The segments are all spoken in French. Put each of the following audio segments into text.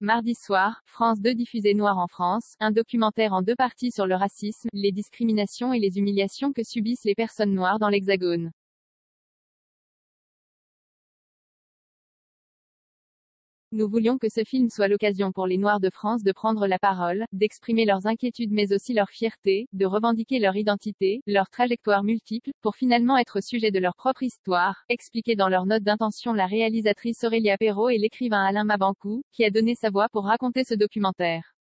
Mardi soir, France 2 diffusait Noir en France, un documentaire en deux parties sur le racisme, les discriminations et les humiliations que subissent les personnes noires dans l'Hexagone. Nous voulions que ce film soit l'occasion pour les Noirs de France de prendre la parole, d'exprimer leurs inquiétudes mais aussi leur fierté, de revendiquer leur identité, leurs trajectoires multiples, pour finalement être au sujet de leur propre histoire, expliquait dans leur note d'intention la réalisatrice Aurélia Perrault et l'écrivain Alain Mabanckou, qui a donné sa voix pour raconter ce documentaire.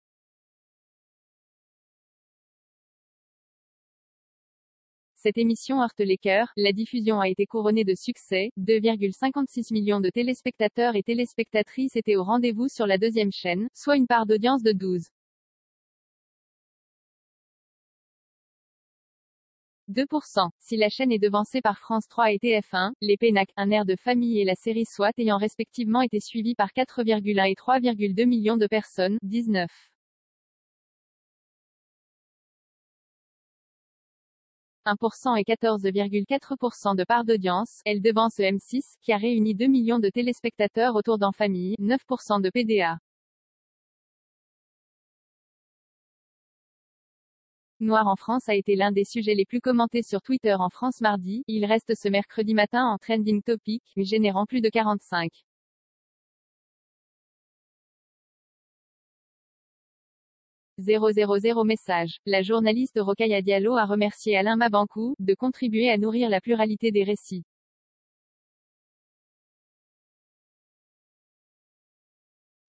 Cette émission heurte les cœurs, la diffusion a été couronnée de succès, 2,56 millions de téléspectateurs et téléspectatrices étaient au rendez-vous sur la deuxième chaîne, soit une part d'audience de 12,2%. Si la chaîne est devancée par France 3 et TF1, les Pénac, un air de famille et la série SWAT ayant respectivement été suivis par 4,1 et 3,2 millions de personnes, 19. 1% et 14,4% de part d'audience, elle devance M6, qui a réuni 2 millions de téléspectateurs autour d'En Famille, 9% de PDA. Noir en France a été l'un des sujets les plus commentés sur Twitter en France mardi, il reste ce mercredi matin en trending topic, générant plus de 45. 000 messages. La journaliste Rokhaya Diallo a remercié Alain Mabanckou de contribuer à nourrir la pluralité des récits.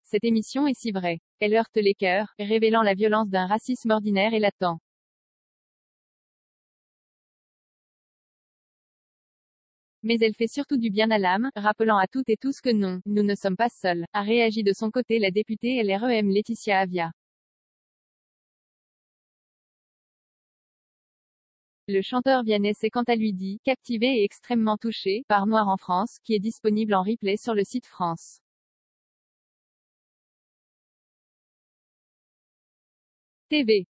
Cette émission est si vraie. Elle heurte les cœurs, révélant la violence d'un racisme ordinaire et latent. Mais elle fait surtout du bien à l'âme, rappelant à toutes et tous que non, nous ne sommes pas seuls, a réagi de son côté la députée LREM Laetitia Avia. Le chanteur viennais s'est quant à lui dit, captivé et extrêmement touché, par Noir en France, qui est disponible en replay sur le site France TV.